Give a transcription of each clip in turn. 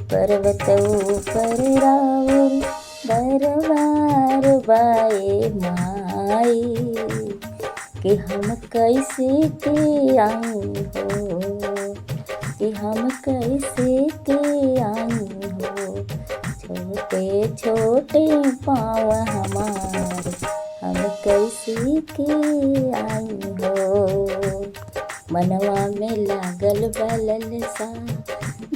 पर्वत ऊपर राउर दरबार बाए माई, कि हम कैसे के आई हो, कि हम कैसे के आई हो। छोटे छोटे पाँव हमार, हम कैसे के आई हो। मनवा में लागल बलल सा,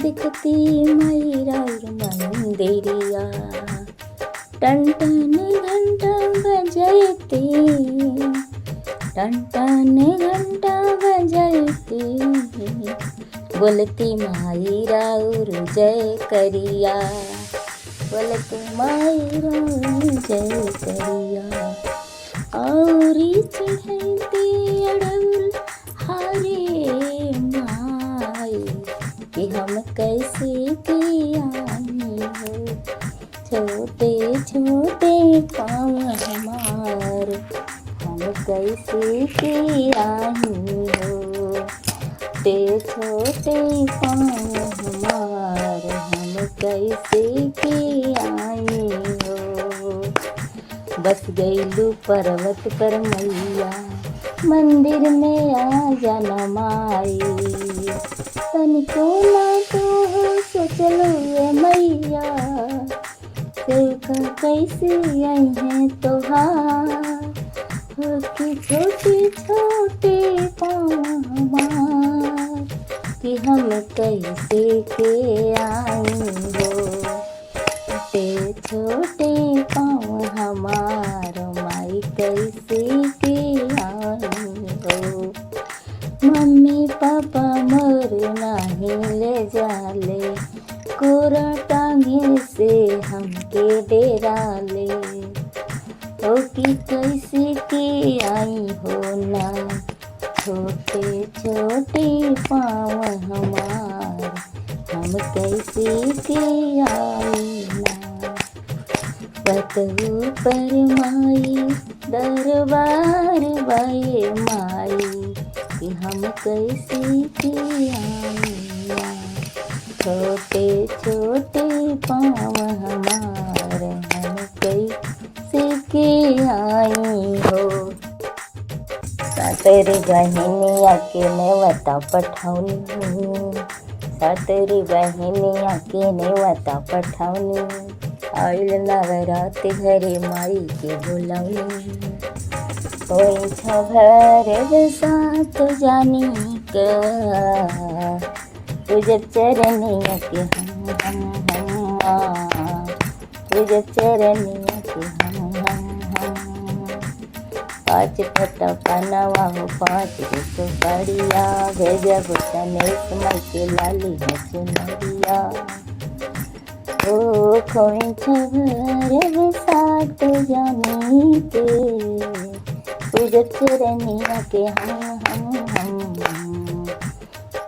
दिखती मैरा मंदिरिया। टन टन घंटा बजैती, टन टन घंटा बजैती, बोलती माई राउर जय करिया, बोलती माई राउर जय करिया। औरी चढ़ती अड़उल हरे माई, कि हम कैसे के आई हो। छोटे छोटे पाँव हमार, हम कैसे के आई हो। छोटे छोटे पाँव हमार, हम कैसे के आई हो। बस गईलू पर्वत पर मैया, मंदिर में आ जाना माई। तनिको ना तो सोचलो ये मैया, सेवका कैसे आई है तोहार। हो कि छोटे छोटे पाँव हमार, कि हम कैसे के आई हो। छोटे छोटे पाँव हमार, माई कैसे के आई हो। मम्मी पापा मोर नहीं ले जाले, कोरा टांगे से हमके डेरा ले। हो कि कैसे के आई हो ना, छोटे छोटे पाँव हमार, हम कैसे के आई ना। बतहु पर माई दरबार बाए माई, कि हम कैसे के आई ना। छोटे छोटे पाँव हमार, हम कैसे के आई हो। सातरी बहनिया के नेवता पठौनी, सातरी बहनिया के नेवता पठौनी। आइल नवरात घरे माई के बुलौनी, कोई छभर साथ जानी का। तुझे चरनिया के हम तुझे चरनिया के हम। पाँच फटा पनवा हो, पाँच रुपये बढ़िया, भेजब तनेस मई के लाली है चुनरिया। ओ खोई छभर साथ जानी के, तुझे चरनिया के हम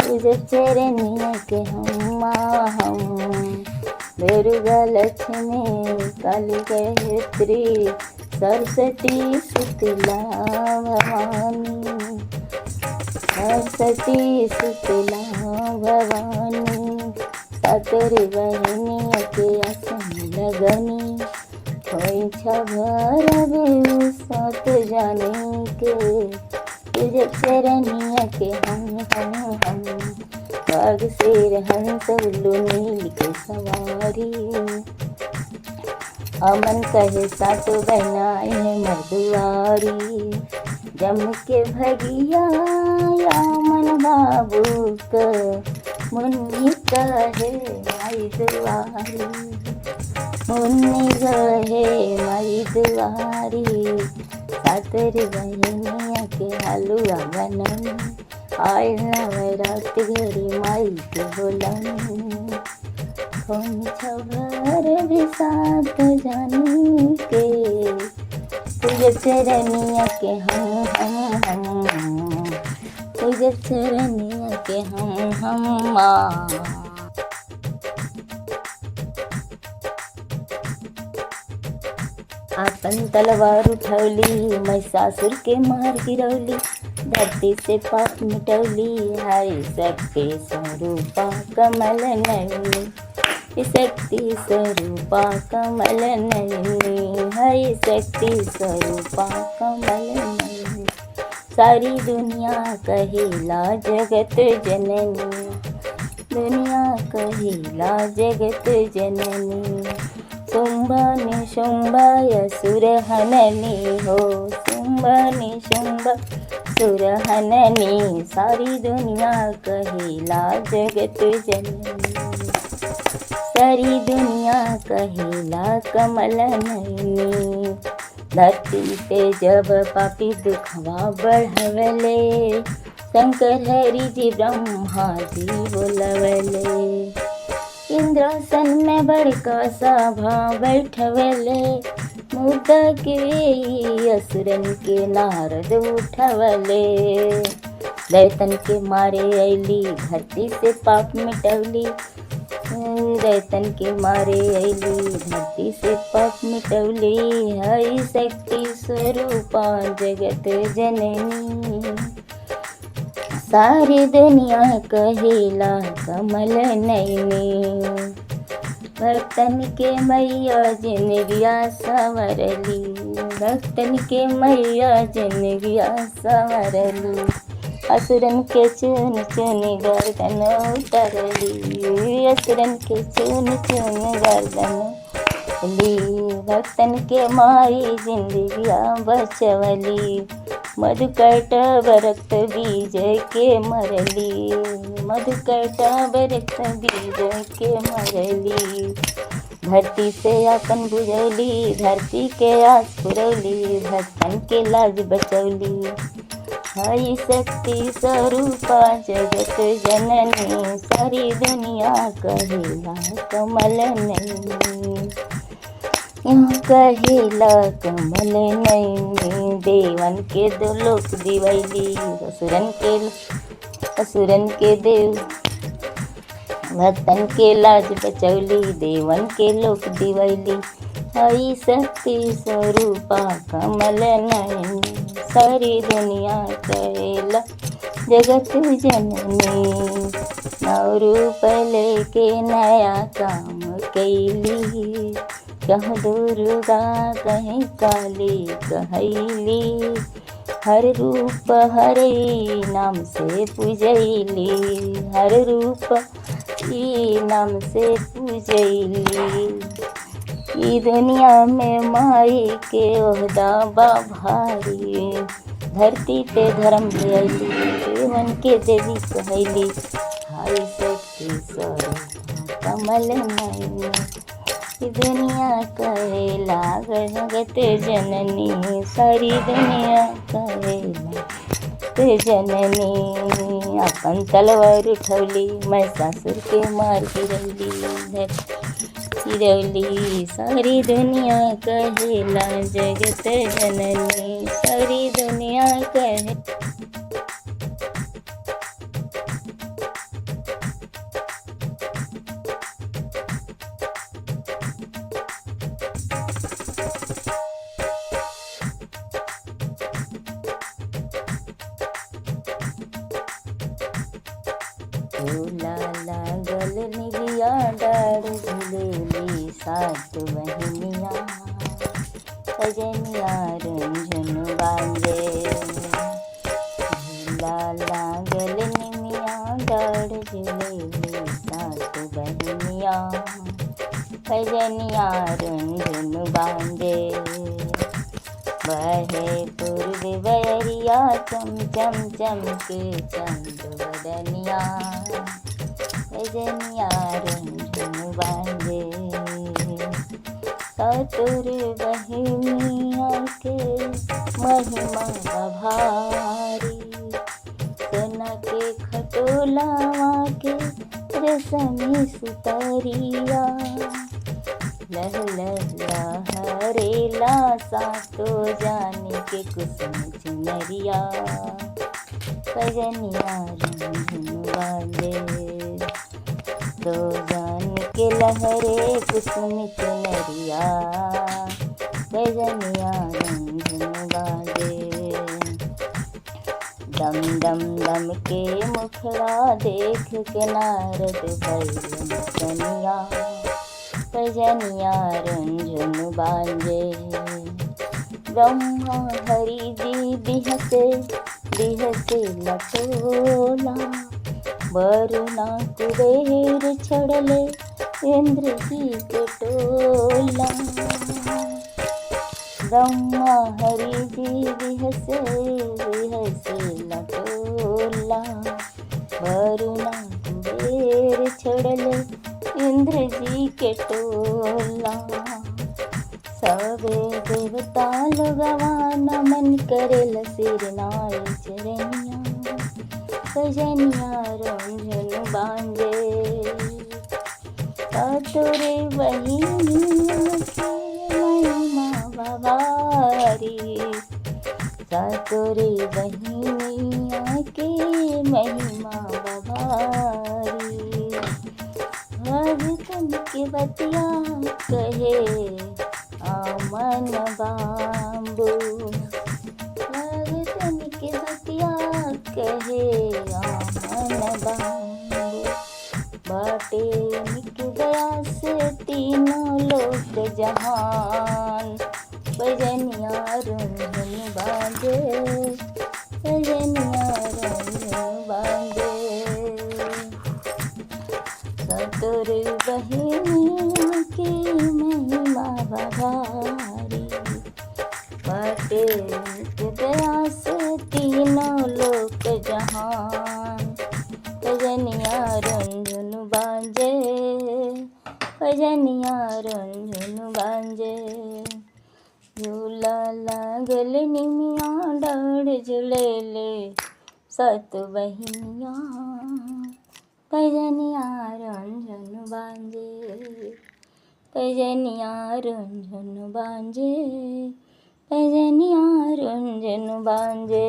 तुझे चरनिया के हम। दुर्गा लक्ष्मी काली गायत्री सरस्वती शीतला भवानी, सरस्वती शीतला भवानी। सातरी बहनिया के आसन लगनी, कोई छभर साथ जाने के, तुझे चरनिया के हम। बाग शेर हंस उल्लू नील के सवारी, अमन कहे सातो बहनाई है मर्दुआरी। जम के भगिया या मन बाबू का, मुन्नी कहे माई दुआरी, मुन्नी कहे माई दुआरी। सातरी बहनिया के हलुआ बननी, आइल नवरात घरी माई के बुलौनी। कौन छभर भी साथ जानी के, तुझे चरनिया के हम तुझे चरनिया के हम। आपन तलवार उठौली, महिषासुर के मार गिरौली। धरती से पाप मिटौली, हाय सबके स्वरूपा कमल नयनी। शक्ति स्वरूपा कमल नयनी, हरि शक्ति स्वरूपा कमल नयनी। सारी दुनिया कहेला जगत जननी, दुनिया कहेला जगत जननी। शुंभ निशुंभ असुर हननी हो, शुंभ निशुंभ असुर हननी। सारी दुनिया कहेला जगत जननी, सारी दुनिया कहेला कमल नयनी। धरती पे जब पापी दुखवा बढ़वले, शंकर हरि जी ब्रह्मा जी बोलवले। इंद्रासन में बड़का सभा बैठवले, मुद्दा के असुरन के नारद उठवले। दैतन के मारे अली धरती से पाप मिटवली, दैतन के मारे अली धरती से पाप मिटवली। हरि शक्ति स्वरूपा जगत जननी, सारी दुनिया कहेला कमल नयनी। भक्तन के मैया जिनगिया संवरली, भक्तन के मैया जिनगिया संवरली। असुरन के चुन चुन गर्दन उतरली, असुरन के चुन चुन गर्दन ली। भक्तन के मारी जिंदगिया बचवली, मधुकैटभ रक्त बीज के मरली, मधुकैटभ रक्त बीज के मरली। धरती से अपन बुझौली, धरती के आस पुरौली, भक्तन के लाज बचौली। हरि शक्ति स्वरूपा जगत जननी, सारी दुनिया कहेला कमल नयनी, कहेला कमल नयनी। देवन के दो लोक दिवैली, असुरन के देव भक्तन के लाज बचौली। देवन के लोक दिवैली, हरि शक्ति स्वरूपा कमल नयनी। सारी दुनिया कहेला जगत जननी, नौ रूप लेके नया काम कैली। कहीं दुर्गा कहीं काली कहैली, हर रूप हरे नाम से पूजैली, हर रूप ई नाम से पूजैली। ई दुनिया में माई के ओहदा बा भारी, धरती पे धर्म ले अली, देवन के देवी कहैली। हरि शक्ति स्वरूपा कमल नयनी, दुनिया कहेला जगत जननी, सारी दुनिया कहेला जननी। अपन तलवार उठौली, महिषासुर के मार गिरौली, सारी दुनिया कहेला जगत जननी, सारी दुनिया कहे। झूला लागल निगिया डार झूलेली सात बहनिया, सजनिया रंझन बांजे। झूला लागल निमिया डार झूलेली सात बहनिया, सजनिया रंझन बांजे। बहे पूर्व बयरिया चम चम चमके चंद बदनिया, सजनिया रंझन बांधे। सतुर बहिनिया के महिमा भारी, सोना के खटोलावा के रेशमी सुतरिया। लह लह लहरेला सातो जाने के कुसुम चुनरिया, सजनिया रंझन वाले। तो जान के लहरे कुसुम चुनरिया, सजनिया रंझन वाले। दम दम दम के मुखड़ा देख के नारद भइल कनिया, पैजनिया रुंझुन बांजे। ब्रह्मा हरि जी बिहसे बिहसे लटोला, वरुणा कुबेर छड़ले इंद्र जी के टोला। ब्रह्मा हरि जी बिहसे बिहसे लटोला, वरुणा कुबेर छड़ले इंद्र जी के टोला। सबे देवता लोगवा नमन करेल सिर नाई चरनिया, पैजनिया रुंझुन बांजे। तोरे बहिनिया के महिमा बवारी, तोरे बहिनिया के महिमा बवारी। भगतन के बतिया कहे आमन बाबू, भगतन के बतिया कहे आमन बाबू। बाटे निक गया से तीनों लोक जहान, पैजनिया रुंझुन बांजे, पैजनिया रुंझुन बांजे। सतुर बहिनिया की महिमा बहारी, बाटे निक गया से तीनों लोक जहान, पैजनिया रुंझुन बांजे, पैजनिया रुंझुन बांजे। झूला लागल निमिया डाढ़ झुलेले सत बहिनिया, पैजनिया रुंझुन बांजे, पैजनिया रुंझुन बांजे, पैजनिया रुंझुन बांजे।